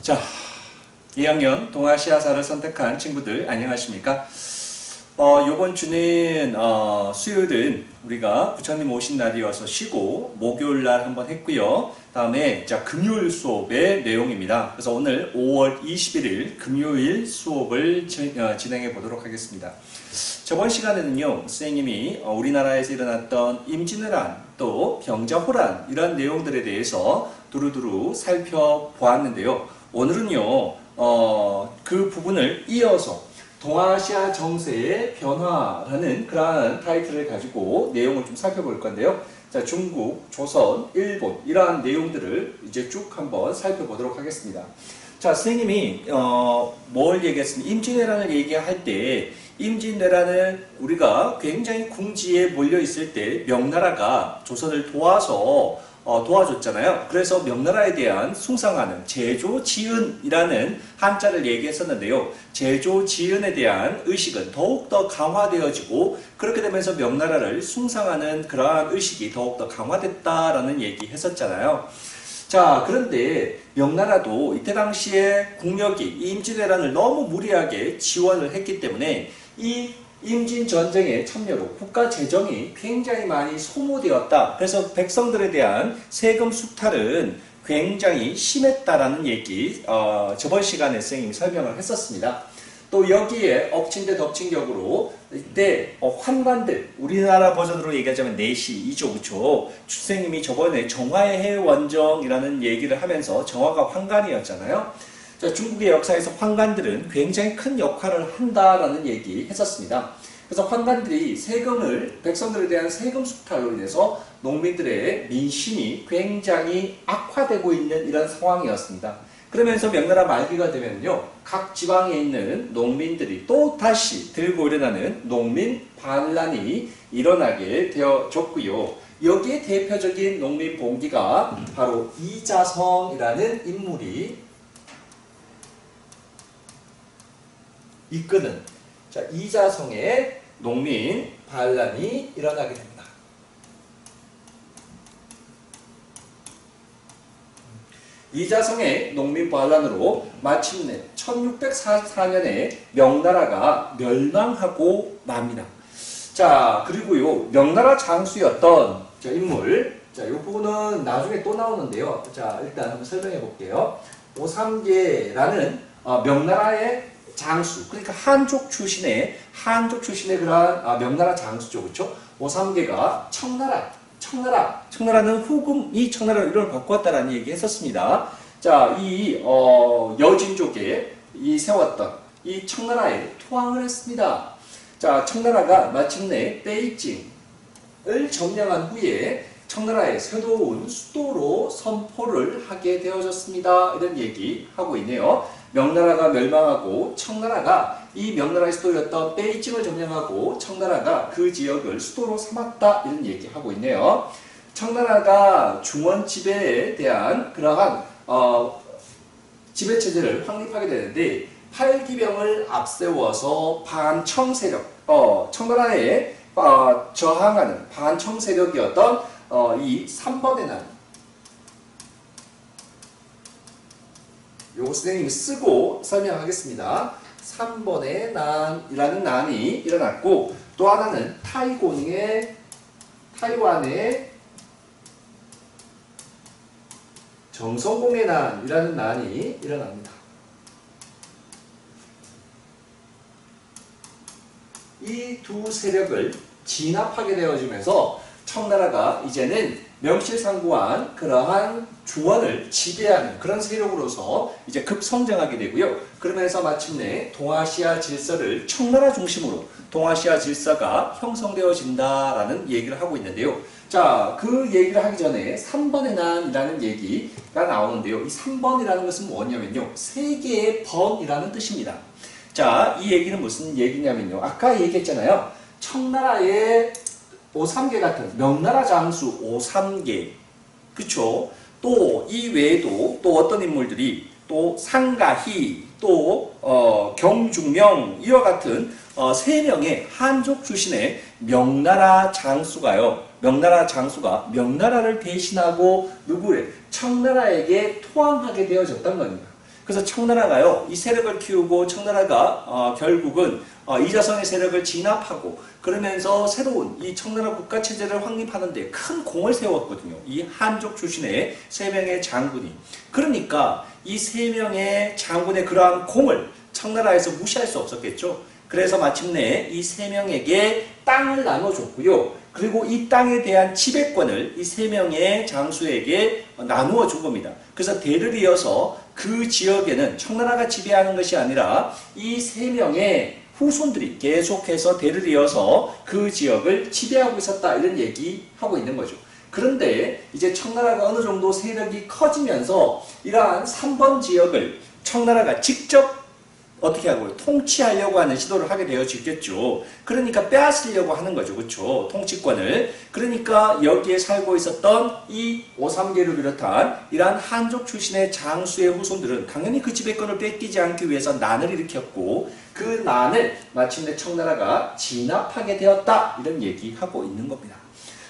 자, 2학년 동아시아사를 선택한 친구들 안녕하십니까? 요번 주는 수요일은 우리가 부처님 오신 날이어서 쉬고 목요일 날 한번 했고요. 다음에 금요일 수업의 내용입니다. 그래서 오늘 5월 21일 금요일 수업을 진행해 보도록 하겠습니다. 저번 시간에는요, 선생님이 우리나라에서 일어났던 임진왜란 또 병자호란 이런 내용들에 대해서 두루두루 살펴보았는데요. 오늘은요, 그 부분을 이어서 동아시아 정세의 변화라는 그러한 타이틀을 가지고 내용을 좀 살펴볼 건데요. 자, 중국, 조선, 일본 이러한 내용들을 이제 쭉 한번 살펴보도록 하겠습니다. 자, 선생님이 뭘 얘기했습니까? 임진왜란을 얘기할 때 임진왜란을 우리가 굉장히 궁지에 몰려 있을 때 명나라가 조선을 도와줬잖아요. 그래서 명나라에 대한 숭상하는 제조지은이라는 한자를 얘기했었는데요. 제조지은에 대한 의식은 더욱더 강화되어지고 그렇게 되면서 명나라를 숭상하는 그러한 의식이 더욱더 강화됐다라는 얘기 했었잖아요. 자, 그런데 명나라도 이때 당시에 국력이 이 임진왜란을 너무 무리하게 지원을 했기 때문에 이 임진전쟁의 참여로 국가 재정이 굉장히 많이 소모되었다. 그래서 백성들에 대한 세금 수탈은 굉장히 심했다라는 얘기 저번 시간에 선생님이 설명을 했었습니다. 또 여기에 엎친 데 덮친 격으로 이때 환관들, 우리나라 버전으로 얘기하자면 내시, 이조, 그쵸? 선생님이 저번에 정화의 해원정이라는 얘기를 하면서 정화가 환관이었잖아요. 자, 중국의 역사에서 환관들은 굉장히 큰 역할을 한다라는 얘기 했었습니다. 그래서 환관들이 백성들에 대한 세금 수탈로 인해서 농민들의 민심이 굉장히 악화되고 있는 이런 상황이었습니다. 그러면서 명나라 말기가 되면요, 각 지방에 있는 농민들이 또 다시 들고 일어나는 농민 반란이 일어나게 되어졌고요. 여기에 대표적인 농민 봉기가 바로 이자성이라는 인물이 이끄는 이자성의 농민 반란이 일어나게 됩니다. 이자성의 농민 반란으로 마침내 1644년에 명나라가 멸망하고 맙니다. 자, 그리고요, 명나라 장수였던 인물, 이 부분은 나중에 또 나오는데요. 자, 일단 한번 설명해 볼게요. 오삼계라는 명나라의 장수, 그러니까 한족 출신의 그러한 명나라 장수죠, 그렇죠? 오삼계가 청나라는 후금이 청나라 이름을 바꾸었다라는 얘기 했었습니다. 자, 이 여진족에 세웠던 이 청나라에 투항을 했습니다. 자, 청나라가 마침내 베이징을 점령한 후에 청나라의 새로운 수도로 선포를 하게 되어졌습니다. 이런 얘기하고 있네요. 명나라가 멸망하고 청나라가 이 명나라의 수도였던 베이징을 점령하고 청나라가 그 지역을 수도로 삼았다. 이런 얘기하고 있네요. 청나라가 중원 지배에 대한 그러한 지배체제를 확립하게 되는데 팔기병을 앞세워서 반청 세력, 청나라에 저항하는 반청 세력이었던 이 3번의 난, 요거 선생님이 쓰고 설명하겠습니다. 3번의 난이라는 난이 일어났고, 또 하나는 타이완의 정성공의 난이라는 난이 일어납니다. 이 두 세력을 진압하게 되어지면서 청나라가 이제는 명실상부한 그러한 중원을 지배하는 그런 세력으로서 이제 급성장하게 되고요. 그러면서 마침내 동아시아 질서를 청나라 중심으로 동아시아 질서가 형성되어진다라는 얘기를 하고 있는데요. 자, 그 얘기를 하기 전에 3번의 난이라는 얘기가 나오는데요. 이 3번이라는 것은 뭐냐면요, 세계의 번이라는 뜻입니다. 자, 이 얘기는 무슨 얘기냐면요, 아까 얘기했잖아요. 청나라의 오삼계 같은 명나라 장수 오삼계, 그쵸? 또 이 외에도 또 어떤 인물들이 또 상가희, 또 경중명 이와 같은 3명의 한족 출신의 명나라 장수가요. 명나라 장수가 명나라를 대신하고 누구를 청나라에게 토항하게 되어졌단 겁니다. 그래서 청나라가요, 이 세력을 키우고 청나라가 결국은 이자성의 세력을 진압하고 그러면서 새로운 이 청나라 국가 체제를 확립하는 데 큰 공을 세웠거든요. 이 한족 출신의 세 명의 장군이. 그러니까 이 세 명의 장군의 그러한 공을 청나라에서 무시할 수 없었겠죠. 그래서 마침내 이 세 명에게 땅을 나눠줬고요. 그리고 이 땅에 대한 지배권을 이 세 명의 장수에게 나누어 준 겁니다. 그래서 대를 이어서 그 지역에는 청나라가 지배하는 것이 아니라 이 세 명의 후손들이 계속해서 대를 이어서 그 지역을 지배하고 있었다, 이런 얘기하고 있는 거죠. 그런데 이제 청나라가 어느 정도 세력이 커지면서 이러한 3번 지역을 청나라가 직접 어떻게 하고요? 통치하려고 하는 시도를 하게 되어지겠죠. 그러니까 빼앗으려고 하는 거죠. 그렇죠? 통치권을. 그러니까 여기에 살고 있었던 이 오삼계를 비롯한 이러한 한족 출신의 장수의 후손들은 당연히 그 지배권을 뺏기지 않기 위해서 난을 일으켰고 그 난을 마침내 청나라가 진압하게 되었다, 이런 얘기하고 있는 겁니다.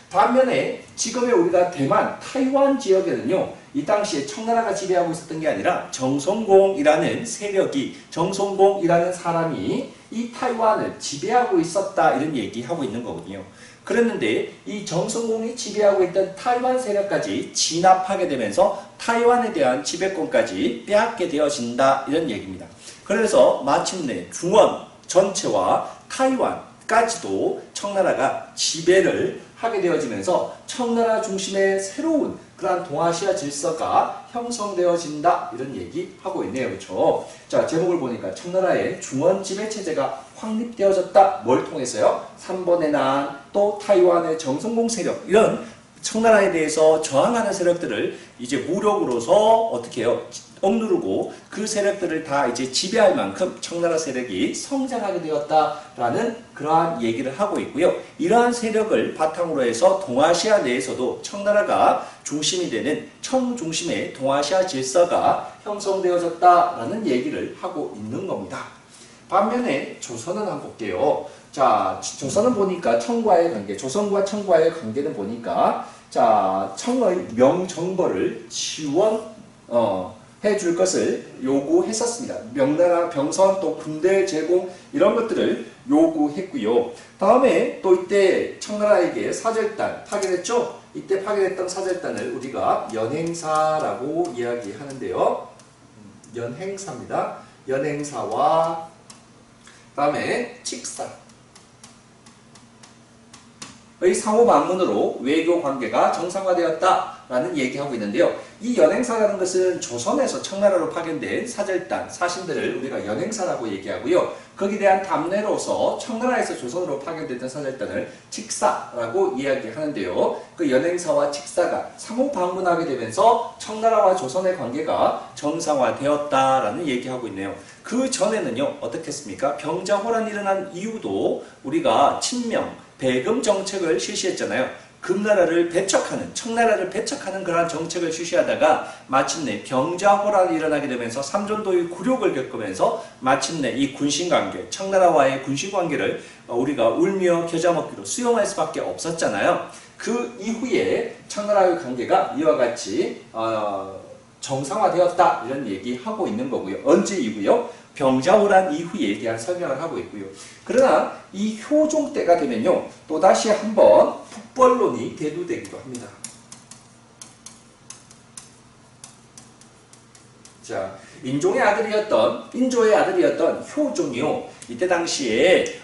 반면에 지금의 우리가 대만, 타이완 지역에는요, 이 당시에 청나라가 지배하고 있었던 게 아니라 정성공이라는 세력이, 정성공이라는 사람이 이 타이완을 지배하고 있었다, 이런 얘기하고 있는 거거든요. 그랬는데 이 정성공이 지배하고 있던 타이완 세력까지 진압하게 되면서 타이완에 대한 지배권까지 빼앗게 되어진다, 이런 얘기입니다. 그래서 마침내 중원 전체와 타이완까지도 청나라가 지배를 하게 되어지면서 청나라 중심의 새로운 그러한 동아시아 질서가 형성되어진다, 이런 얘기하고 있네요. 그렇죠? 자, 제목을 보니까 청나라의 중원 지배 체제가 확립되어졌다. 뭘 통해서요? 3번의 난, 또 타이완의 정성공 세력, 이런 청나라에 대해서 저항하는 세력들을 이제 무력으로서 어떻게 해요? 억누르고 그 세력들을 다 이제 지배할 만큼 청나라 세력이 성장하게 되었다라는 그러한 얘기를 하고 있고요. 이러한 세력을 바탕으로 해서 동아시아 내에서도 청나라가 중심이 되는 청중심의 동아시아 질서가 형성되어졌다라는 얘기를 하고 있는 겁니다. 반면에 조선은 한번 볼게요. 자, 조선은 보니까 청과의 관계, 조선과 청과의 관계는 보니까 자, 청의 명정벌을 지원해 줄 것을 요구했었습니다. 명나라 병선, 또 군대 제공, 이런 것들을 요구했고요. 다음에 또 이때 청나라에게 사절단 파견했죠. 이때 파견했던 사절단을 우리가 연행사라고 이야기하는데요. 연행사입니다. 연행사와 다음에 칙사 의 상호 방문으로 외교 관계가 정상화되었다라는 얘기하고 있는데요. 이 연행사라는 것은 조선에서 청나라로 파견된 사절단, 사신들을 우리가 연행사라고 얘기하고요. 거기에 대한 답례로서 청나라에서 조선으로 파견됐던 사절단을 칙사라고 이야기하는데요. 그 연행사와 칙사가 상호 방문하게 되면서 청나라와 조선의 관계가 정상화되었다라는 얘기하고 있네요. 그 전에는요, 어떻겠습니까? 병자호란이 일어난 이유도 우리가 친명, 배금 정책을 실시했잖아요. 금나라를 배척하는, 청나라를 배척하는 그러한 정책을 실시하다가 마침내 병자호란이 일어나게 되면서 삼전도의 굴욕을 겪으면서 마침내 이 군신관계, 청나라와의 군신관계를 우리가 울며 겨자 먹기로 수용할 수밖에 없었잖아요. 그 이후에 청나라의 관계가 이와 같이 정상화되었다, 이런 얘기하고 있는 거고요. 언제 이후요? 병자호란 이후에 대한 설명을 하고 있고요. 그러나 이 효종 때가 되면요, 또다시 한번 북벌론이 대두되기도 합니다. 자, 인조의 아들이었던 효종이요, 이때 당시에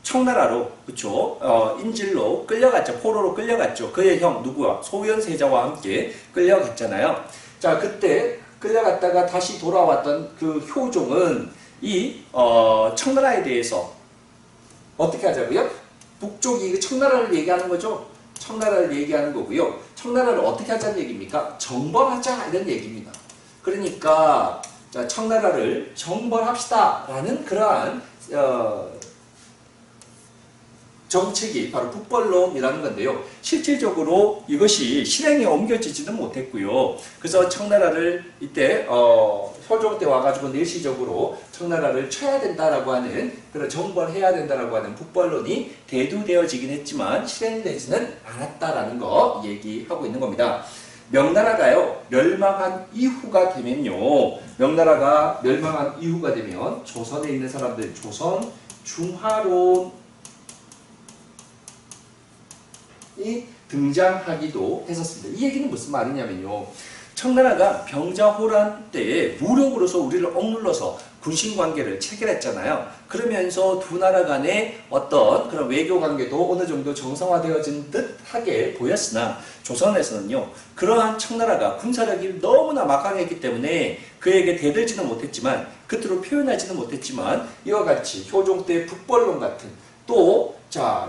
청나라로, 그쵸? 인질로 끌려갔죠. 포로로 끌려갔죠. 그의 형 누구와? 소현세자와 함께 끌려갔잖아요. 자, 그때 끌려갔다가 다시 돌아왔던 그 효종은 이 청나라에 대해서 어떻게 하자고요? 북쪽이 청나라를 얘기하는 거죠. 청나라를 얘기하는 거고요. 청나라를 어떻게 하자는 얘기입니까? 정벌하자, 이런 얘기입니다. 그러니까 자, 청나라를 정벌합시다라는 그러한 정책이 바로 북벌론이라는 건데요. 실질적으로 이것이 실행에 옮겨지지는 못했고요. 그래서 청나라를 이때 효종 때 와가지고 일시적으로 청나라를 쳐야 된다라고 하는, 그런 정벌해야 된다라고 하는 북벌론이 대두되어지긴 했지만 실행되지는 않았다라는 거 얘기하고 있는 겁니다. 명나라가요 멸망한 이후가 되면요, 명나라가 멸망한 이후가 되면 조선에 있는 사람들, 조선 중화론이 등장하기도 했었습니다. 이 얘기는 무슨 말이냐면요, 청나라가 병자호란 때에 무력으로서 우리를 억눌러서 군신관계를 체결했잖아요. 그러면서 두 나라 간의 어떤 그런 외교관계도 어느 정도 정상화되어진 듯하게 보였으나 조선에서는요, 그러한 청나라가 군사력이 너무나 막강했기 때문에 그에게 대들지는 못했지만, 겉으로 표현하지는 못했지만, 이와 같이 효종 때 북벌론 같은, 또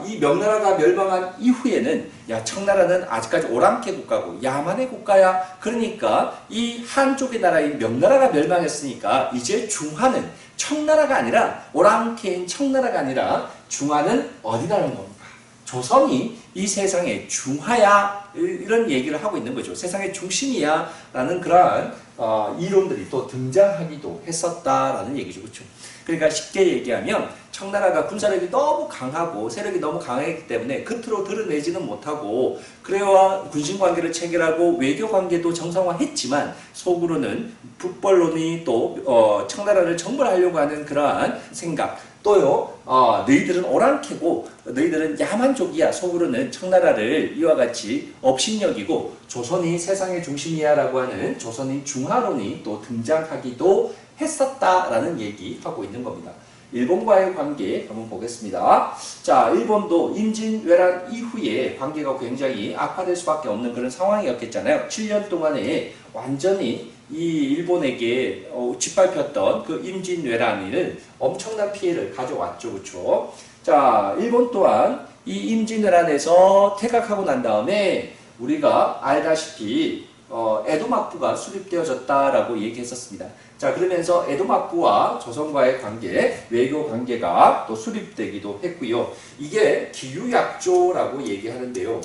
이 명나라가 멸망한 이후에는 야, 청나라는 아직까지 오랑캐 국가고 야만의 국가야. 그러니까 이 한쪽의 나라인 명나라가 멸망했으니까 이제 중화는 청나라가 아니라, 오랑캐인 청나라가 아니라 중화는 어디라는 겁니까? 조선이 이 세상의 중화야, 이런 얘기를 하고 있는 거죠. 세상의 중심이야 라는 그러한 이론들이 또 등장하기도 했었다라는 얘기죠. 그렇죠? 그러니까 쉽게 얘기하면 청나라가 군사력이 너무 강하고 세력이 너무 강했기 때문에 겉으로 드러내지는 못하고, 그래야 군신관계를 체결하고 외교관계도 정상화했지만 속으로는 북벌론이 또 청나라를 정벌하려고 하는 그러한 생각, 또요 너희들은 오랑캐고 너희들은 야만족이야, 속으로는 청나라를 이와 같이 업신여기고 조선이 세상의 중심이야 라고 하는 조선인 중화론이 또 등장하기도 했었다라는 얘기하고 있는 겁니다. 일본과의 관계 한번 보겠습니다. 자, 일본도 임진왜란 이후에 관계가 굉장히 악화될 수밖에 없는 그런 상황이었겠잖아요. 7년 동안에 완전히 이 일본에게 짓밟혔던 그 임진왜란을 엄청난 피해를 가져왔죠. 그렇죠? 자, 일본 또한 이 임진왜란에서 퇴각하고 난 다음에 우리가 알다시피 에도막부가 수립되어졌다라고 얘기했었습니다. 자, 그러면서 에도막부와 조선과의 관계, 외교 관계가 또 수립되기도 했고요. 이게 기유약조라고 얘기하는데요.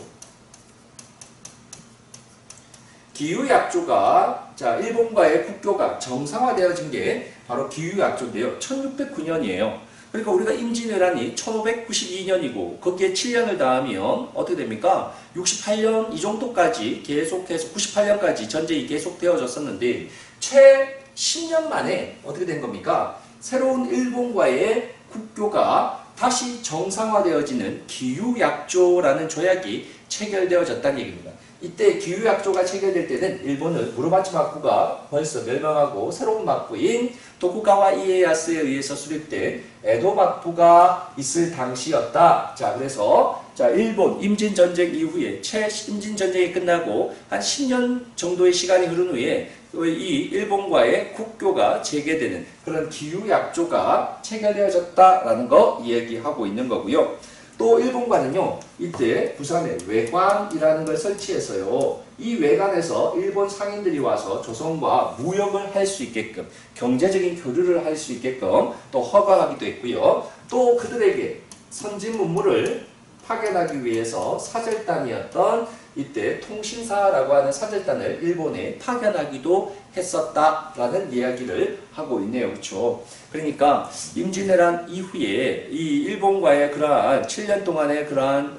기유약조가 일본과의 국교가 정상화되어진 게 바로 기유약조인데요. 1609년이에요. 그러니까 우리가 임진왜란이 1592년이고 거기에 7년을 더하면 어떻게 됩니까? 68년 이 정도까지 계속해서 98년까지 전쟁이 계속되어졌었는데 채 10년 만에 어떻게 된 겁니까? 새로운 일본과의 국교가 다시 정상화되어지는 기유약조라는 조약이 체결되어졌다는 얘기입니다. 이때 기유약조가 체결될 때는 일본은 무로마치 막부가 벌써 멸망하고 새로운 막부인 도쿠가와 이에야스에 의해서 수립된 에도 막부가 있을 당시였다. 자, 그래서 일본 임진전쟁 이후에 임진전쟁이 끝나고 한 10년 정도의 시간이 흐른 후에 이 일본과의 국교가 재개되는 그런 기유약조가 체결되어졌다라는 거 이야기하고 있는 거고요. 또 일본과는요, 이때 부산에 외관이라는 걸 설치해서요, 이 외관에서 일본 상인들이 와서 조선과 무역을 할 수 있게끔, 경제적인 교류를 할 수 있게끔 또 허가하기도 했고요. 또 그들에게 선진 문물을 파견하기 위해서 사절단이었던 이때 통신사라고 하는 사절단을 일본에 파견하기도 했었다라는 이야기를 하고 있네요. 그렇죠? 그러니까 임진왜란 이후에 이 일본과의 그러한 7년 동안의 그러한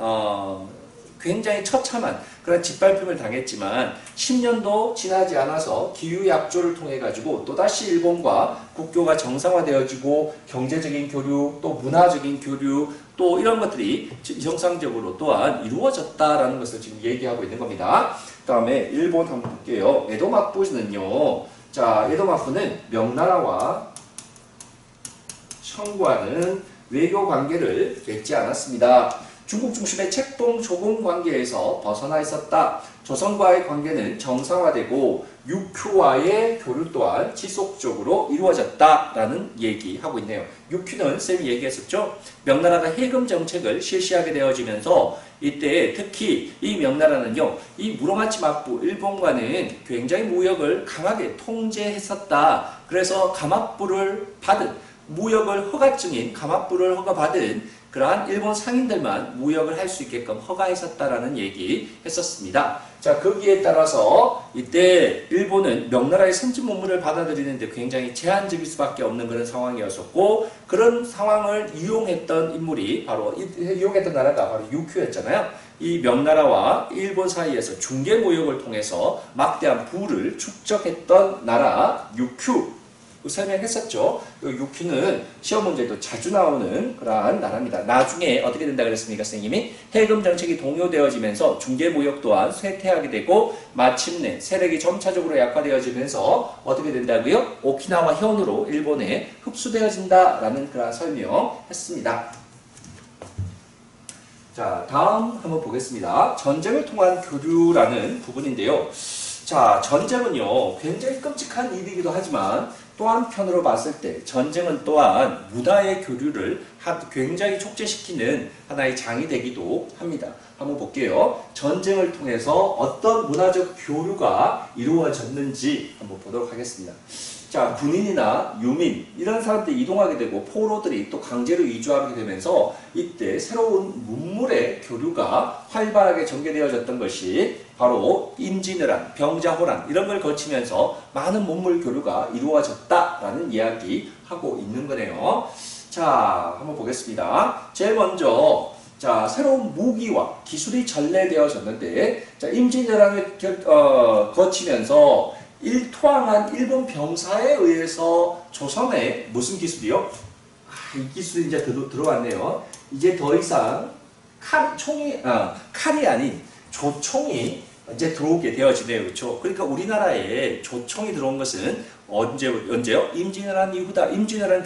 굉장히 처참한 그런 짓밟힘을 당했지만 10년도 지나지 않아서 기유약조를 통해 가지고 또다시 일본과 국교가 정상화되어지고 경제적인 교류, 또 문화적인 교류, 또 이런 것들이 정상적으로 또한 이루어졌다라는 것을 지금 얘기하고 있는 겁니다. 그 다음에 일본 한번 볼게요. 에도막부는요, 에도막부는 명나라와 청과는 외교 관계를 맺지 않았습니다. 중국 중심의 책동 조공 관계에서 벗어나 있었다. 조선과의 관계는 정상화되고 육큐와의 교류 또한 지속적으로 이루어졌다라는 얘기하고 있네요. 육큐는 쌤이 얘기했었죠. 명나라가 해금 정책을 실시하게 되어지면서 이때 특히 이 명나라는요, 이 무로마치 막부 일본과는 굉장히 무역을 강하게 통제했었다. 그래서 가막부를 받은, 무역을 허가증인 가막부를 허가받은 그러한 일본 상인들만 무역을 할 수 있게끔 허가했었다라는 얘기 했었습니다. 자, 거기에 따라서 이때 일본은 명나라의 선진 문물을 받아들이는데 굉장히 제한적일 수밖에 없는 그런 상황이었었고, 그런 상황을 이용했던 인물이 바로 이용했던 나라가 바로 유큐였잖아요. 이 명나라와 일본 사이에서 중개 무역을 통해서 막대한 부를 축적했던 나라 유큐 설명했었죠. 이 유큐는 시험 문제도 자주 나오는 그러한 나라입니다. 나중에 어떻게 된다 그랬습니까, 선생님이? 해금 정책이 동요되어지면서 중개 무역 또한 쇠퇴하게 되고 마침내 세력이 점차적으로 약화되어지면서 어떻게 된다고요? 오키나와 현으로 일본에 흡수되어진다라는 그런 설명했습니다. 자, 다음 한번 보겠습니다. 전쟁을 통한 교류라는 부분인데요. 자, 전쟁은요, 굉장히 끔찍한 일이기도 하지만 또 한편으로 봤을 때 전쟁은 또한 문화의 교류를 굉장히 촉진시키는 하나의 장이 되기도 합니다. 한번 볼게요. 전쟁을 통해서 어떤 문화적 교류가 이루어졌는지 한번 보도록 하겠습니다. 자, 군인이나 유민 이런 사람들이 이동하게 되고 포로들이 또 강제로 이주하게 되면서 이때 새로운 문물의 교류가 활발하게 전개되어졌던 것이 바로 임진왜란, 병자호란 이런 걸 거치면서 많은 문물 교류가 이루어졌다라는 이야기 하고 있는 거네요. 자, 한번 보겠습니다. 제일 먼저 자, 새로운 무기와 기술이 전래되어졌는데 자, 임진왜란을 거치면서 일토항한 일본 병사에 의해서 조선에 무슨 기술이요? 이 기술이 이제 들어왔네요. 이제 더 이상 칼이 아닌 조총이 이제 들어오게 되어지네요. 그렇죠? 그러니까 우리나라에 조총이 들어온 것은 언제요? 임진왜란 이후다. 임진왜란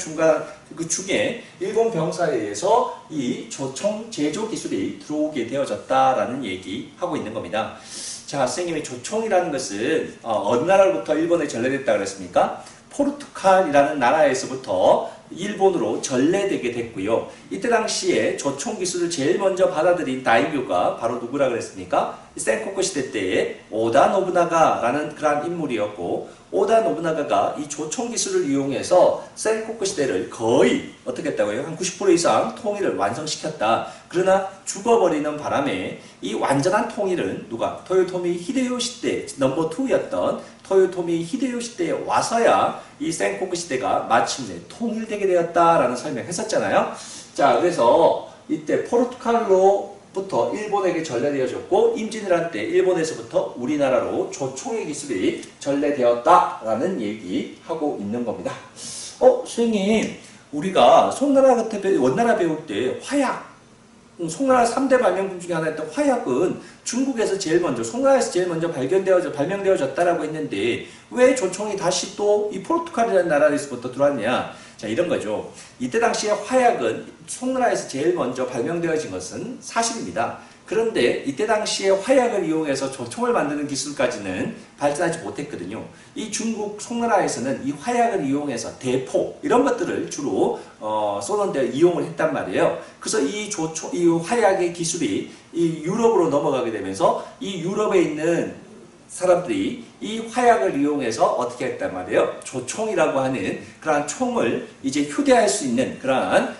그 중에 일본 병사에 의해서 이 조총 제조 기술이 들어오게 되어졌다라는 얘기하고 있는 겁니다. 자, 선생님이 조총이라는 것은 어느 나라로부터 일본에 전래됐다 그랬습니까? 포르투갈이라는 나라에서부터 일본으로 전래되게 됐고요. 이때 당시에 조총 기술을 제일 먼저 받아들인 다이묘가 바로 누구라 그랬습니까? 센코쿠 시대 때의 오다 노부나가라는 그러한 인물이었고 오다 노부나가가 이 조총 기술을 이용해서 센코쿠 시대를 거의 어떻게 했다고요? 한 90% 이상 통일을 완성시켰다. 그러나 죽어버리는 바람에 이 완전한 통일은 누가? 토요토미 히데요시 때 넘버 2였던 토요토미 히데요시 때에 와서야 이 센코쿠 시대가 마침내 통일되게 되었다라는 설명했었잖아요. 자, 그래서 이때 포르투갈로부터 일본에게 전래되어졌고 임진왜란 때 일본에서부터 우리나라로 조총의 기술이 전래되었다라는 얘기하고 있는 겁니다. 선생님, 우리가 원나라 배울 때 화약 송나라 3대 발명품 중에 하나였던 화약은 중국에서 제일 먼저, 송나라에서 제일 먼저 발명되어졌다라고 했는데 왜 조총이 다시 또 이 포르투갈이라는 나라에서부터 들어왔냐? 자, 이런 거죠. 이때 당시에 화약은 송나라에서 제일 먼저 발명되어진 것은 사실입니다. 그런데 이때 당시에 화약을 이용해서 조총을 만드는 기술까지는 발전하지 못했거든요. 이 중국 송나라에서는 이 화약을 이용해서 대포 이런 것들을 주로 쏘는데 이용을 했단 말이에요. 그래서 이 화약의 기술이 이 유럽으로 넘어가게 되면서 이 유럽에 있는 사람들이 이 화약을 이용해서 어떻게 했단 말이에요? 조총이라고 하는 그러한 총을 이제 휴대할 수 있는 그러한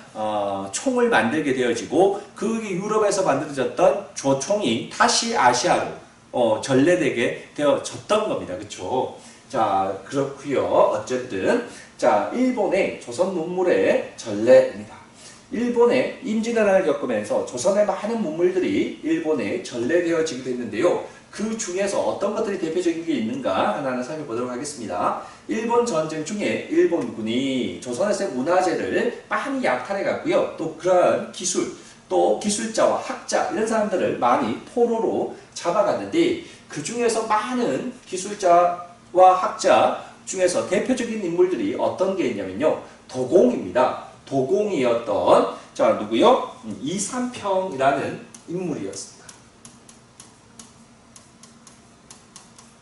총을 만들게 되어지고 그 유럽에서 만들어졌던 조총이 다시 아시아로 전래되게 되어졌던 겁니다. 그렇죠? 자, 그렇고요. 어쨌든 자, 일본의 조선 문물의 전래입니다. 일본의 임진왜란을 겪으면서 조선의 많은 문물들이 일본에 전래되어지게 됐는데요. 그 중에서 어떤 것들이 대표적인 게 있는가 하나는 살펴보도록 하겠습니다. 일본 전쟁 중에 일본군이 조선에서의 문화재를 많이 약탈해 갔고요. 또 그러한 기술, 또 기술자와 학자 이런 사람들을 많이 포로로 잡아갔는데 그 중에서 많은 기술자와 학자 중에서 대표적인 인물들이 어떤 게 있냐면요. 도공입니다. 도공이었던 자 누구요? 이삼평이라는 인물이었습니다.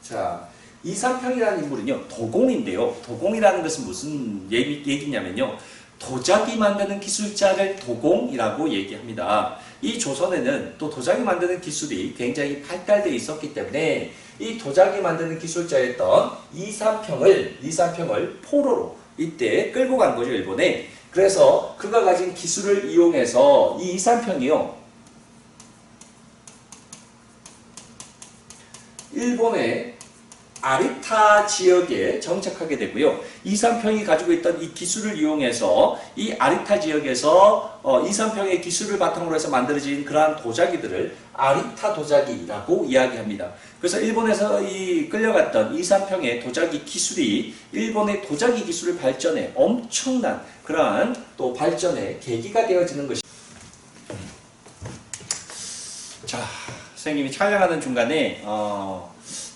자, 이삼평이라는 인물은요, 도공인데요. 도공이라는 것은 무슨 얘기냐면요. 도자기 만드는 기술자를 도공이라고 얘기합니다. 이 조선에는 또 도자기 만드는 기술이 굉장히 발달되어 있었기 때문에 이 도자기 만드는 기술자였던 이삼평을 포로로 이때 끌고 간 거죠, 일본에. 그래서 그가 가진 기술을 이용해서 이 이삼평이요, 일본의 아리타 지역에 정착하게 되고요. 이산평이 가지고 있던 이 기술을 이용해서 이 아리타 지역에서 이산평의 기술을 바탕으로 해서 만들어진 그러한 도자기들을 아리타 도자기라고 이야기합니다. 그래서 일본에서 이 끌려갔던 이산평의 도자기 기술이 일본의 도자기 기술 발전에 엄청난 그러한 또 발전의 계기가 되어지는 것입니다. 자, 선생님이 촬영하는 중간에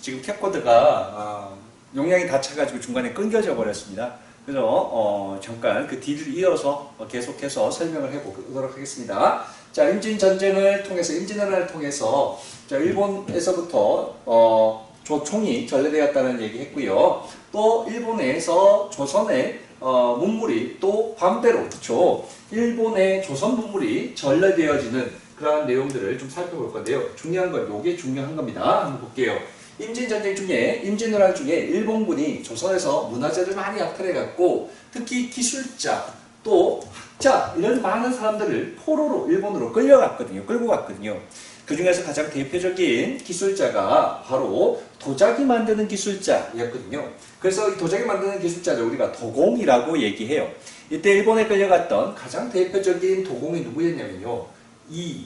지금 캡코드가 용량이 다 차가지고 중간에 끊겨져 버렸습니다. 그래서 잠깐 그 뒤를 이어서 계속해서 설명을 해보도록 하겠습니다. 자, 임진전쟁을 통해서, 임진왜란을 통해서 자, 일본에서부터 조총이 전래되었다는 얘기 했고요. 또 일본에서 조선의 문물이 또 반대로, 그렇죠? 일본의 조선 문물이 전래되어지는 그러한 내용들을 좀 살펴볼 건데요. 중요한 건 요게 중요한 겁니다. 한번 볼게요. 임진전쟁 중에, 임진왜란 중에 일본군이 조선에서 문화재를 많이 약탈해갔고, 특히 기술자, 또 학자, 이런 많은 사람들을 포로로 일본으로 끌고 갔거든요. 그 중에서 가장 대표적인 기술자가 바로 도자기 만드는 기술자였거든요. 그래서 이 도자기 만드는 기술자를 우리가 도공이라고 얘기해요. 이때 일본에 끌려갔던 가장 대표적인 도공이 누구였냐면요. 2,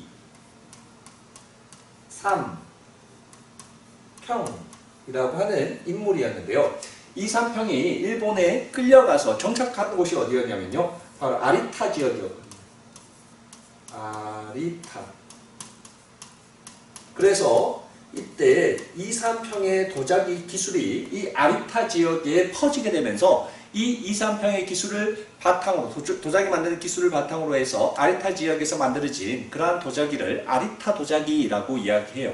3, 평이라고 하는 인물이었는데요. 이 3평이 일본에 끌려가서 정착한 곳이 어디였냐면요. 바로 아리타 지역이었거든요. 아리타. 그래서 이때 이 3평의 도자기 기술이 이 아리타 지역에 퍼지게 되면서 이 2,3평의 기술을 바탕으로, 도자기 만드는 기술을 바탕으로 해서 아리타 지역에서 만들어진 그러한 도자기를 아리타 도자기라고 이야기해요.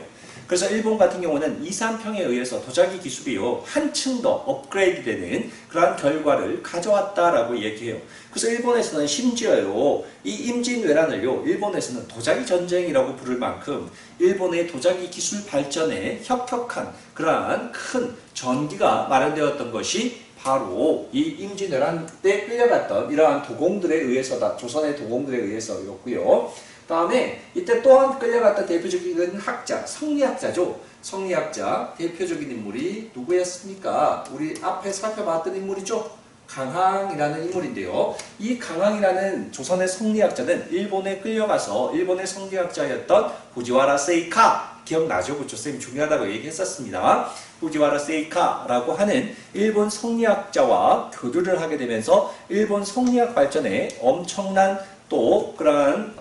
그래서 일본 같은 경우는 2,3평에 의해서 도자기 기술이요, 한층 더 업그레이드 되는 그러한 결과를 가져왔다라고 얘기해요. 그래서 일본에서는 심지어요, 이 임진왜란을요, 일본에서는 도자기 전쟁이라고 부를 만큼 일본의 도자기 기술 발전에 혁혁한 그러한 큰 전기가 마련되었던 것이 바로 이 임진왜란 때 끌려갔던 이러한 도공들에 의해서다. 조선의 도공들에 의해서였고요. 다음에 이때 또한 끌려갔던 대표적인 학자, 성리학자죠. 성리학자 대표적인 인물이 누구였습니까? 우리 앞에 살펴봤던 인물이죠. 강항이라는 인물인데요. 이 강항이라는 조선의 성리학자는 일본에 끌려가서 일본의 성리학자였던 후지와라 세이카, 기억나죠? 그쵸? 쌤이 중요하다고 얘기했었습니다. 후지와라 세이카라고 하는 일본 성리학자와 교류를 하게 되면서 일본 성리학 발전에 엄청난 또 그러한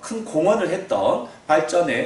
큰 공헌을 했던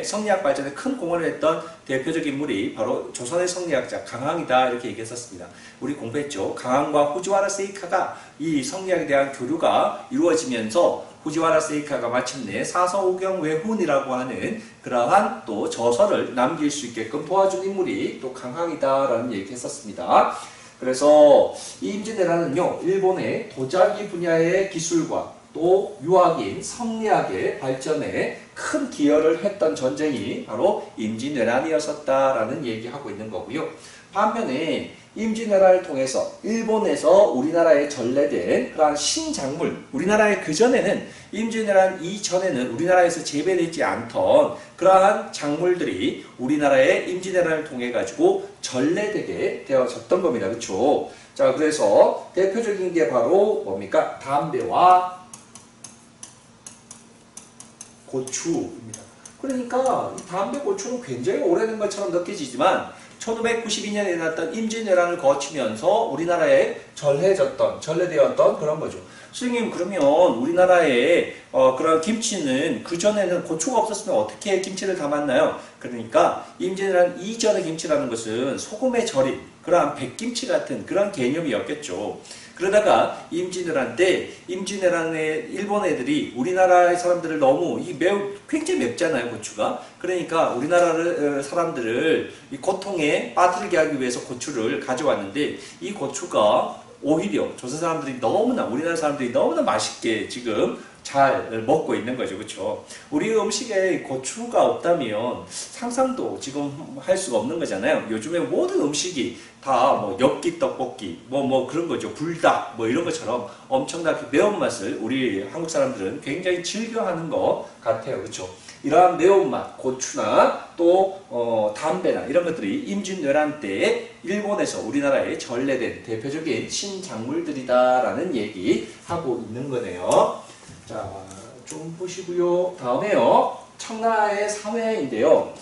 성리학 발전에 큰 공헌을 했던 대표적인 인물이 바로 조선의 성리학자 강항이다, 이렇게 얘기했었습니다. 우리 공부했죠. 강항과 후지와라 세이카가 이 성리학에 대한 교류가 이루어지면서 후지와라 세이카가 마침내 사서오경 외훈이라고 하는 그러한 또 저서를 남길 수 있게끔 도와준 인물이 또 강항이다라는 얘기 했었습니다. 그래서 이 임진왜란은요, 일본의 도자기 분야의 기술과 또 유학인 성리학의 발전에 큰 기여를 했던 전쟁이 바로 임진왜란이었었다라는 얘기하고 있는 거고요. 반면에 임진왜란을 통해서 일본에서 우리나라에 전래된 그러한 신작물, 우리나라의 그전에는 임진왜란 이전에는 우리나라에서 재배되지 않던 그러한 작물들이 우리나라에 임진왜란을 통해 가지고 전래되게 되어졌던 겁니다. 그렇죠? 자, 그래서 대표적인 게 바로 뭡니까? 담배와 고추입니다. 그러니까 이 담배, 고추는 굉장히 오래된 것처럼 느껴지지만 1592년에 일어났던 임진왜란을 거치면서 우리나라에 전래되었던 그런 거죠. 선생님, 그러면 우리나라에 그런 김치는 그전에는 고추가 없었으면 어떻게 김치를 담았나요? 그러니까 임진왜란 이전의 김치라는 것은 소금에 절인 그러한 백김치 같은 그런 개념이었겠죠. 그러다가 임진왜란 때 임진왜란에 일본 애들이 우리나라의 사람들을 너무 굉장히 맵잖아요, 고추가. 그러니까 우리나라 사람들을 이 고통에 빠뜨리게 하기 위해서 고추를 가져왔는데 이 고추가 오히려 조선 사람들이 우리나라 사람들이 너무나 맛있게 지금 잘 먹고 있는 거죠. 그렇죠? 우리 음식에 고추가 없다면 상상도 지금 할 수가 없는 거잖아요. 요즘에 모든 음식이 다 뭐 엽기 떡볶이 뭐 그런 거죠. 불닭 뭐 이런 것처럼 엄청나게 매운맛을 우리 한국 사람들은 굉장히 즐겨하는 것 같아요. 그렇죠? 이러한 매운맛, 고추나 또 담배나 이런 것들이 임진왜란 때에 일본에서 우리나라에 전래된 대표적인 신작물들이다라는 얘기 하고 있는 거네요. 자, 좀 보시고요. 다음에요. 청나라의 사회인데요.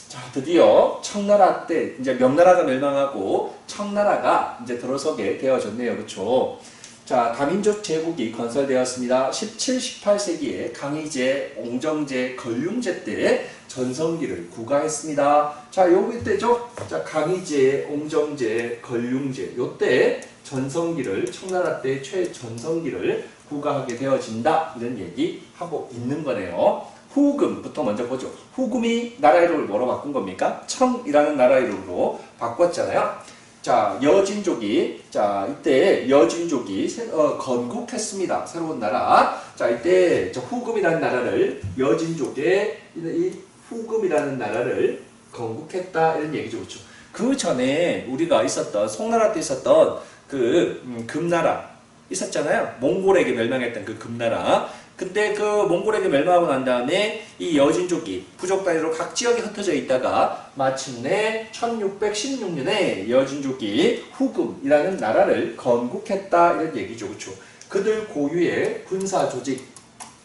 자, 드디어 청나라 때 이제 명나라가 멸망하고 청나라가 이제 들어서게 되어졌네요. 그렇죠? 자, 다민족 제국이 건설되었습니다. 17, 18세기에 강희제, 옹정제, 걸륭제 때 전성기를 구가했습니다. 자, 요기 때죠? 자, 강희제, 옹정제, 걸륭제 요때 전성기를 청나라 때 최전성기를 구가하게 되어진다. 이런 얘기 하고 있는 거네요. 후금부터 먼저 보죠. 후금이 나라 이름을 뭐로 바꾼 겁니까? 청이라는 나라 이름으로 바꿨잖아요. 자, 여진족이, 자, 이때 여진족이 건국했습니다. 새로운 나라. 자, 이때 저 후금이라는 나라를 여진족의 이 후금이라는 나라를 건국했다. 이런 얘기죠. 그렇죠? 그 전에 우리가 있었던, 송나라 때 있었던 그 금나라 있었잖아요. 몽골에게 멸망했던 그 금나라. 근데 그 몽골에게 멸망하고 난 다음에 이 여진족이 부족 단위로 각 지역에 흩어져 있다가 마침내 1616년에 여진족이 후금이라는 나라를 건국했다 이런 얘기죠. 그렇죠? 그들 고유의 군사 조직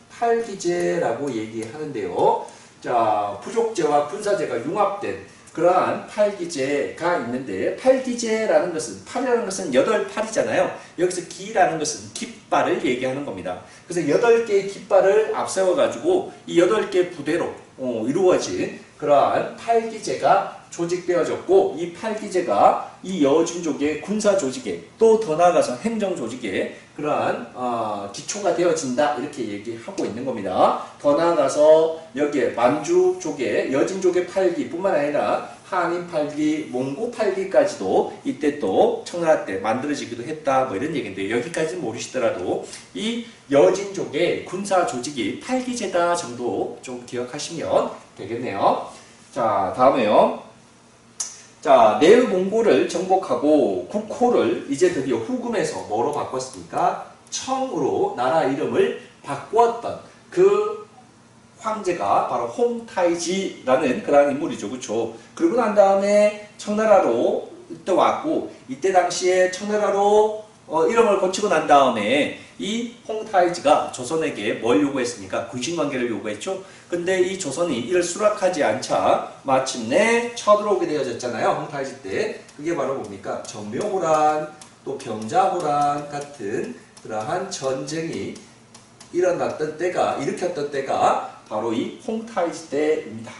팔기제라고 얘기하는데요. 자, 부족제와 군사제가 융합된 그러한 팔기제가 있는데 팔기제라는 것은 팔이라는 것은 8팔이잖아요. 여기서 기라는 것은 깃발을 얘기하는 겁니다. 그래서 8개의 깃발을 앞세워 가지고 이 8개 부대로 이루어진 그러한 팔기제가 조직되어졌고 이 팔기제가 이 여진족의 군사 조직에 또 더 나아가서 행정 조직에 그러한 기초가 되어진다 이렇게 얘기하고 있는 겁니다. 더 나아가서 여기에 만주족의 여진족의 팔기뿐만 아니라 한인 팔기, 몽고 팔기까지도 이때 또 청나라 때 만들어지기도 했다 뭐 이런 얘기인데 여기까지는 모르시더라도 이 여진족의 군사 조직이 팔기제다 정도 좀 기억하시면 되겠네요. 자, 다음에요. 자, 내몽고를 정복하고 국호를 이제 드디어 후금에서 뭐로 바꿨습니까? 청으로 나라 이름을 바꾸었던 그 황제가 바로 홍타이지라는 그런 인물이죠. 그렇죠? 그러고 난 다음에 청나라로 또 왔고 이때 당시에 청나라로 이름을 고치고 난 다음에 이 홍타이지가 조선에게 뭘 요구했습니까? 군신관계를 요구했죠. 근데 이 조선이 이를 수락하지 않자 마침내 쳐들어오게 되어졌잖아요. 홍타이지 때. 그게 바로 뭡니까? 정묘호란, 또 병자호란 같은 그러한 전쟁이 일어났던 때가, 일으켰던 때가 바로 이 홍타이지 때입니다.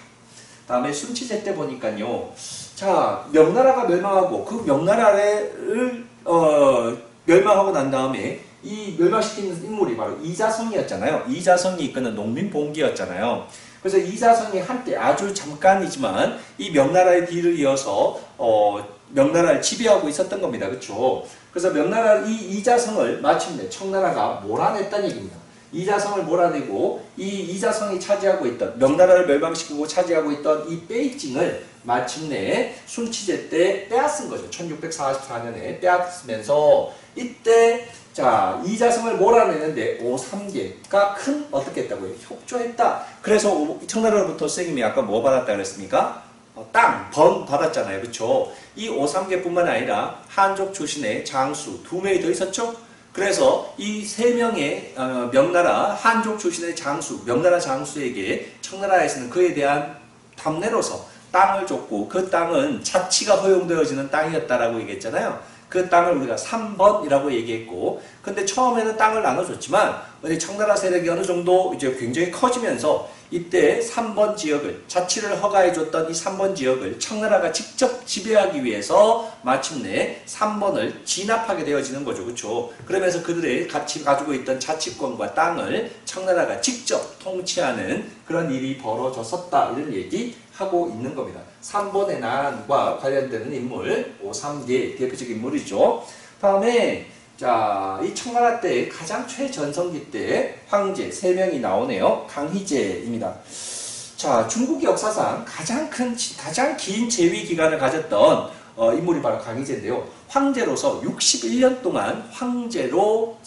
다음에 순치제 때 보니까요. 자, 명나라가 멸망하고 그 명나라를 멸망하고 난 다음에 이 멸망시키는 인물이 바로 이자성이었잖아요. 이자성이 이끄는 농민봉기였잖아요. 그래서 이자성이 한때 아주 잠깐이지만 이 명나라의 뒤를 이어서 명나라를 지배하고 있었던 겁니다. 그렇죠? 그래서 명나라 이 이자성을 마침내 청나라가 몰아냈다는 얘기입니다. 이자성을 몰아내고 이 이자성이 차지하고 있던 명나라를 멸망시키고 차지하고 있던 이 베이징을 마침내 순치제 때 빼앗은 거죠. 1644년에 빼앗으면서 이때 자 이자성을 몰아내는데 오삼계가 큰 어떻게 했다고요? 협조했다. 그래서 청나라로부터 선생님이 아까 뭐 받았다 그랬습니까? 땅, 번 받았잖아요. 그렇죠? 이 오삼계뿐만 아니라 한족 출신의 장수 2명이 더 있었죠? 그래서 이 3명의 명나라 한족 출신의 장수, 명나라 장수에게 청나라에서는 그에 대한 답례로서 땅을 줬고 그 땅은 자치가 허용되어지는 땅이었다라고 얘기했잖아요. 그 땅을 우리가 3번이라고 얘기했고, 근데 처음에는 땅을 나눠줬지만 청나라 세력이 어느 정도 이제 굉장히 커지면서 이때 3번 지역을 자치를 허가해줬던 이 3번 지역을 청나라가 직접 지배하기 위해서 마침내 3번을 진압하게 되어지는 거죠. 그렇죠? 그러면서 그들의 같이 가지고 있던 자치권과 땅을 청나라가 직접 통치하는 그런 일이 벌어졌었다. 이런 얘기 하고 있는 겁니다. 3번의 난과 관련되는 인물, 오삼계 대표적인 인물이죠. 다음에 자, 이 청나라 때 가장 최전성기 때 황제 3명이 나오네요. 강희제입니다. 자, 중국 역사상 가장 긴 재위 기간을 가졌던 인물이 바로 강희제인데요. 황제로서 61년 동안 황제로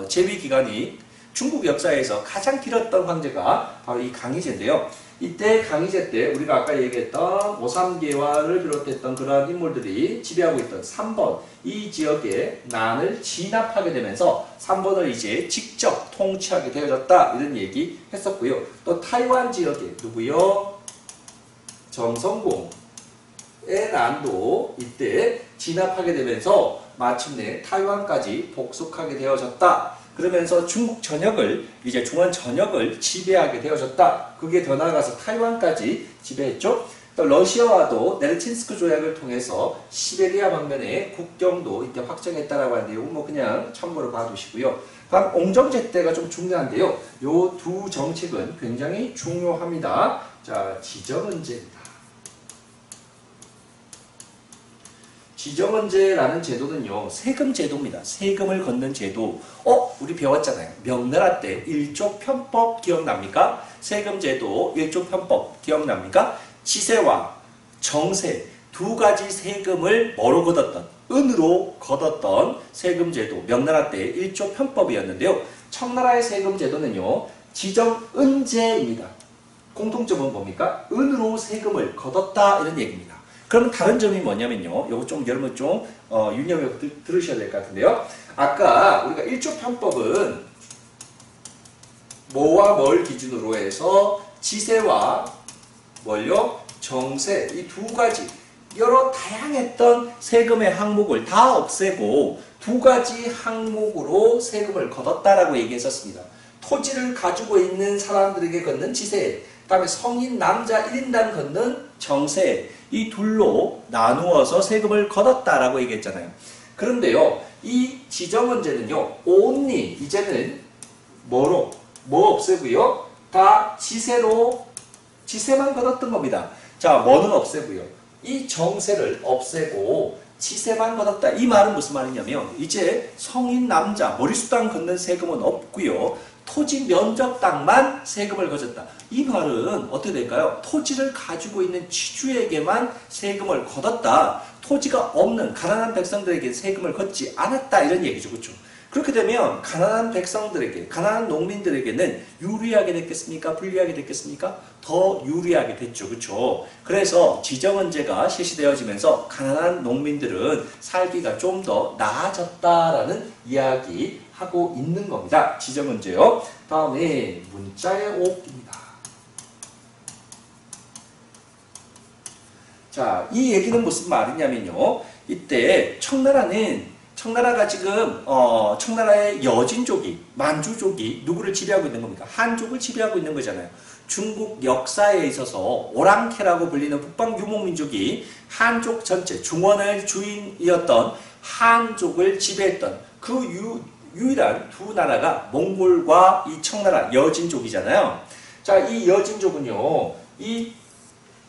재위 기간이 중국 역사에서 가장 길었던 황제가 바로 이 강희제인데요. 이때 강희제 때 우리가 아까 얘기했던 오삼계화를 비롯했던 그러한 인물들이 지배하고 있던 3번 이 지역에 난을 진압하게 되면서 3번을 이제 직접 통치하게 되어졌다 이런 얘기 했었고요. 또 타이완 지역에 누구요? 정성공의 난도 이때 진압하게 되면서 마침내 타이완까지 복속하게 되어졌다. 그러면서 중국 전역을 이제 중원 전역을 지배하게 되어졌다. 그게 더 나아가서 타이완까지 지배했죠. 또 러시아와도 네르친스크 조약을 통해서 시베리아 방면에 국경도 이때 확정했다라고 하는데요. 뭐 그냥 참고로 봐두시고요. 다음 옹정제 때가 좀 중요한데요. 요 두 정책은 굉장히 중요합니다. 자, 지정언제입니다. 지정언제라는 제도는요, 세금 제도입니다. 세금을 걷는 제도. 우리 배웠잖아요. 명나라 때 일조편법 기억납니까? 세금 제도 일조편법 기억납니까? 지세와 정세 두 가지 세금을 뭐로 걷었던? 은으로 걷었던 세금 제도. 명나라 때 일조편법이었는데요. 청나라의 세금 제도는요, 지정은제입니다. 공통점은 뭡니까? 은으로 세금을 걷었다 이런 얘기입니다. 그럼 다른 점이 뭐냐면요. 요거 좀 여러분 좀 유념해 들으셔야 될 것 같은데요. 아까 우리가 일조편법은 뭐와 뭘 기준으로 해서 지세와 뭘요? 정세 이 두 가지 여러 다양했던 세금의 항목을 다 없애고 두 가지 항목으로 세금을 걷었다라고 얘기했었습니다. 토지를 가지고 있는 사람들에게 걷는 지세, 그 다음에 성인 남자 1인당 걷는 정세 이 둘로 나누어서 세금을 걷었다라고 얘기했잖아요. 그런데요, 이 지정언제는요, 온리 이제는 뭐로? 뭐 없애고요? 다 지세만 걷었던 겁니다. 자, 뭐는 없애고요? 이 정세를 없애고 지세만 걷었다. 이 말은 무슨 말이냐면 이제 성인 남자 머리수당 걷는 세금은 없고요. 토지 면적 땅만 세금을 걷었다. 이 말은 어떻게 될까요? 토지를 가지고 있는 지주에게만 세금을 걷었다. 토지가 없는 가난한 백성들에게 세금을 걷지 않았다. 이런 얘기죠. 그렇죠? 그렇게 되면 가난한 백성들에게, 가난한 농민들에게는 유리하게 됐겠습니까? 불리하게 됐겠습니까? 더 유리하게 됐죠. 그렇죠? 그래서 지정언제가 실시되어지면서 가난한 농민들은 살기가 좀 더 나아졌다라는 이야기 하고 있는 겁니다. 지정언제요. 다음에 문자의 옥입니다. 자, 이 얘기는 무슨 말이냐면요. 이때 청나라가 지금 청나라의 여진족이 만주족이 누구를 지배하고 있는 겁니까? 한족을 지배하고 있는 거잖아요. 중국 역사에 있어서 오랑캐라고 불리는 북방 유목민족이 한족 전체 중원의 주인이었던 한족을 지배했던 그 유일한 두 나라가 몽골과 이 청나라 여진족이잖아요. 자, 이 여진족은요, 이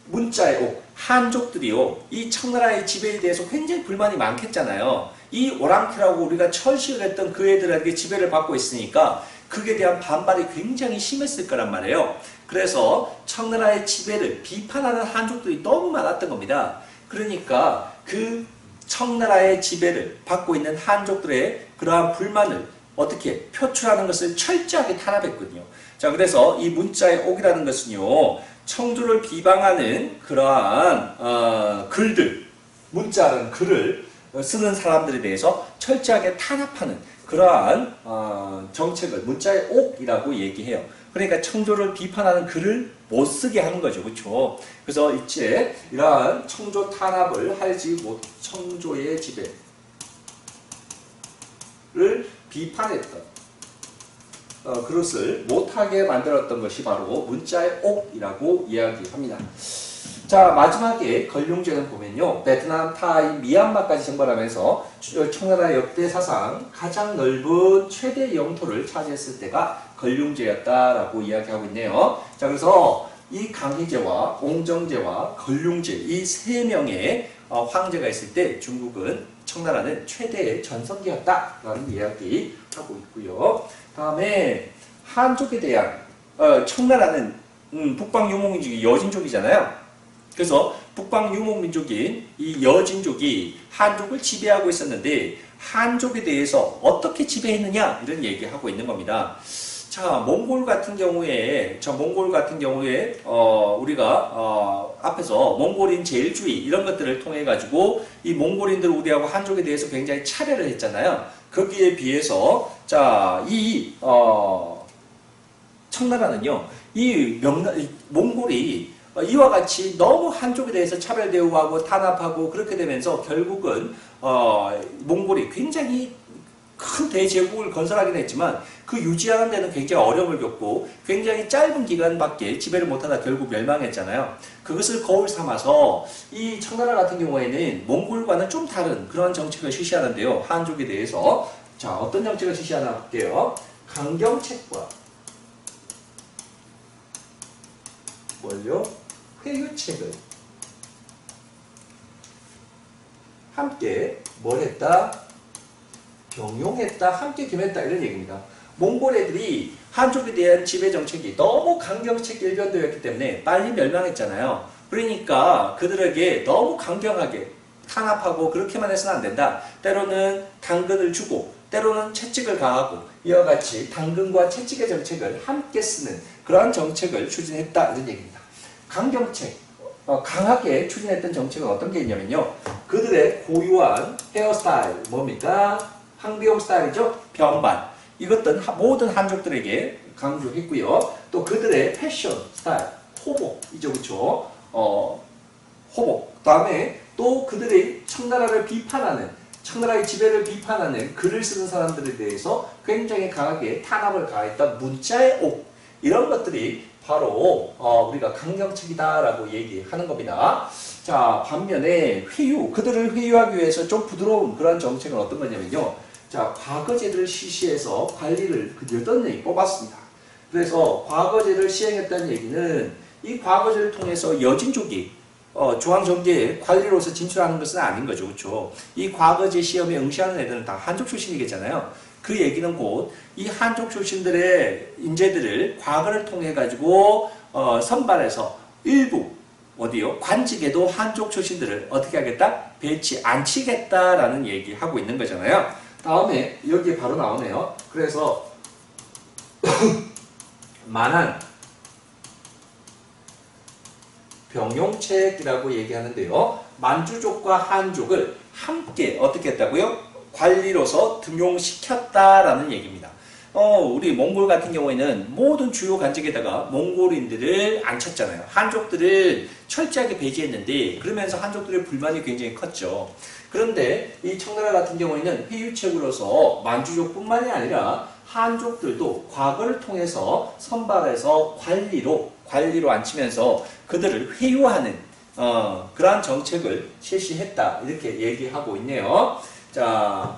문자의 옥, 한족들이요, 이 청나라의 지배에 대해서 굉장히 불만이 많겠잖아요. 이 오랑캐라고 우리가 철시를 했던 그 애들에게 지배를 받고 있으니까 그에 대한 반발이 굉장히 심했을 거란 말이에요. 그래서 청나라의 지배를 비판하는 한족들이 너무 많았던 겁니다. 그러니까 그 청나라의 지배를 받고 있는 한족들의 그러한 불만을 어떻게 표출하는 것을 철저하게 탄압했거든요. 자, 그래서 이 문자의 옥이라는 것은요, 청조를 비방하는 그러한 글들, 문자라는 글을 쓰는 사람들에 대해서 철저하게 탄압하는 그러한 정책을 문자의 옥이라고 얘기해요. 그러니까 청조를 비판하는 글을 못 쓰게 하는 거죠. 그렇죠? 그래서 이제 이러한 청조 탄압을 하지 못, 청조의 지배를 비판했던 그것을 못하게 만들었던 것이 바로 문자의 옥이라고 이야기합니다. 자, 마지막에 걸륭제는 보면요, 베트남, 타이, 미얀마까지 정벌하면서 청나라 역대 사상 가장 넓은 최대 영토를 차지했을 때가 걸륭제였다라고 이야기하고 있네요. 자, 그래서 이 강희제와 옹정제와 걸륭제 이 세 명의 황제가 있을 때 중국은 청나라는 최대의 전성기였다라는 이야기하고 있고요. 다음에 한족에 대한 청나라는 북방 유목민족이 여진족이잖아요. 그래서 북방 유목민족인 이 여진족이 한족을 지배하고 있었는데 한족에 대해서 어떻게 지배했느냐 이런 얘기하고 있는 겁니다. 자, 몽골 같은 경우에, 우리가, 앞에서 몽골인 제일주의 이런 것들을 통해 가지고 이 몽골인들 우리하고 한족에 대해서 굉장히 차별을 했잖아요. 거기에 비해서, 자, 청나라는요, 몽골이 이와 같이 너무 한족에 대해서 차별 대우하고 탄압하고 그렇게 되면서 결국은, 몽골이 굉장히 큰 대제국을 건설하긴 했지만 그 유지하는 데는 굉장히 어려움을 겪고 굉장히 짧은 기간밖에 지배를 못하다 결국 멸망했잖아요. 그것을 거울 삼아서 이 청나라 같은 경우에는 몽골과는 좀 다른 그런 정책을 실시하는데요. 한족에 대해서 자 어떤 정책을 실시하나 볼게요. 강경책과 회유책을 함께 뭘 했다? 병용했다, 함께 겸했다 이런 얘기입니다. 몽골 애들이 한족에 대한 지배 정책이 너무 강경책 일변도였기 때문에 빨리 멸망했잖아요. 그러니까 그들에게 너무 강경하게 탄압하고 그렇게만 해서는 안 된다. 때로는 당근을 주고 때로는 채찍을 가하고 이와 같이 당근과 채찍의 정책을 함께 쓰는 그러한 정책을 추진했다 이런 얘기입니다. 강경책, 강하게 추진했던 정책은 어떤 게 있냐면요. 그들의 고유한 헤어스타일 뭡니까? 황비용 스타일이죠. 병반. 이것은 모든 한족들에게 강조했고요. 또 그들의 패션 스타일, 호복이죠. 그렇죠? 호복. 다음에 또 그들의 청나라를 비판하는, 청나라의 지배를 비판하는 글을 쓰는 사람들에 대해서 굉장히 강하게 탄압을 가했던 문자의 옥. 이런 것들이 바로 우리가 강경책이다라고 얘기하는 겁니다. 자, 반면에 그들을 회유하기 위해서 좀 부드러운 그런 정책은 어떤 거냐면요. 자, 과거제를 실시해서 관리를 그 8명이 뽑았습니다. 그래서 과거제를 시행했다는 얘기는 이 과거제를 통해서 여진족이 중앙정계에 관리로서 진출하는 것은 아닌 거죠. 그렇죠? 이 과거제 시험에 응시하는 애들은 다 한족 출신이겠잖아요. 그 얘기는 곧 이 한족 출신들의 인재들을 과거를 통해 가지고 선발해서 일부 관직에도 한족 출신들을 어떻게 하겠다? 안치겠다라는 얘기하고 있는 거잖아요. 다음에 여기에 바로 나오네요. 그래서 만한 병용책이라고 얘기하는데요. 만주족과 한족을 함께 어떻게 했다고요? 관리로서 등용시켰다라는 얘기입니다. 우리 몽골 같은 경우에는 모든 주요 관직에다가 몽골인들을 앉혔잖아요. 한족들을 철저하게 배제했는데 그러면서 한족들의 불만이 굉장히 컸죠. 그런데 이 청나라 같은 경우에는 회유책으로서 만주족뿐만이 아니라 한족들도 과거를 통해서 선발해서 관리로 앉히면서 그들을 회유하는 그러한 정책을 실시했다 이렇게 얘기하고 있네요. 자,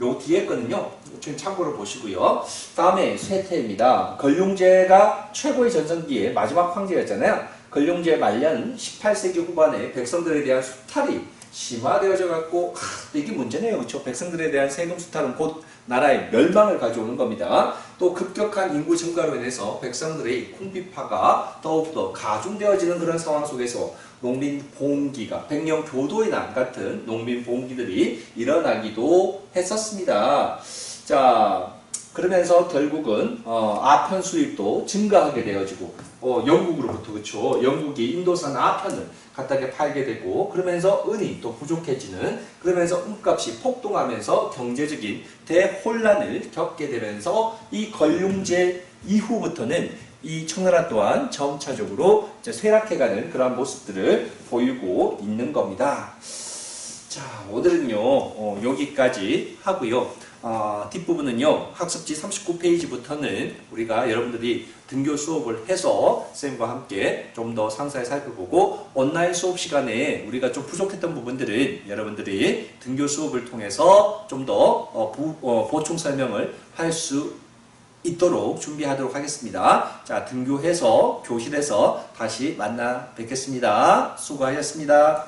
요 뒤에 거는요. 좀 참고로 보시고요. 다음에 쇠퇴입니다. 걸륭제가 최고의 전성기의 마지막 황제였잖아요. 걸륭제 말년 18세기 후반에 백성들에 대한 수탈이 심화되어져 갖고 이게 문제네요. 그렇죠? 백성들에 대한 세금 수탈은 곧 나라의 멸망을 가져오는 겁니다. 또 급격한 인구 증가로 인해서 백성들의 궁핍화가 더욱더 가중되어지는 그런 상황 속에서 농민 봉기가 백령 교도의 난 같은 농민 봉기들이 일어나기도 했었습니다. 자, 그러면서 결국은 아편 수입도 증가하게 되어지고 영국으로부터 그렇죠. 영국이 인도산 아편을 갖다게 팔게 되고 그러면서 은이 또 부족해지는 그러면서 은값이 폭등하면서 경제적인 대혼란을 겪게 되면서 이 걸륭제 이후부터는 이 청나라 또한 점차적으로 쇠락해가는 그러한 모습들을 보이고 있는 겁니다. 자, 오늘은요 여기까지 하고요. 뒷부분은요 학습지 39페이지부터는 우리가 여러분들이 등교 수업을 해서 선생님과 함께 좀 더 상세히 살펴보고 온라인 수업 시간에 우리가 좀 부족했던 부분들은 여러분들이 등교 수업을 통해서 좀 더 보충 설명을 할 수 있도록 준비하도록 하겠습니다. 자, 등교해서 교실에서 다시 만나 뵙겠습니다. 수고하셨습니다.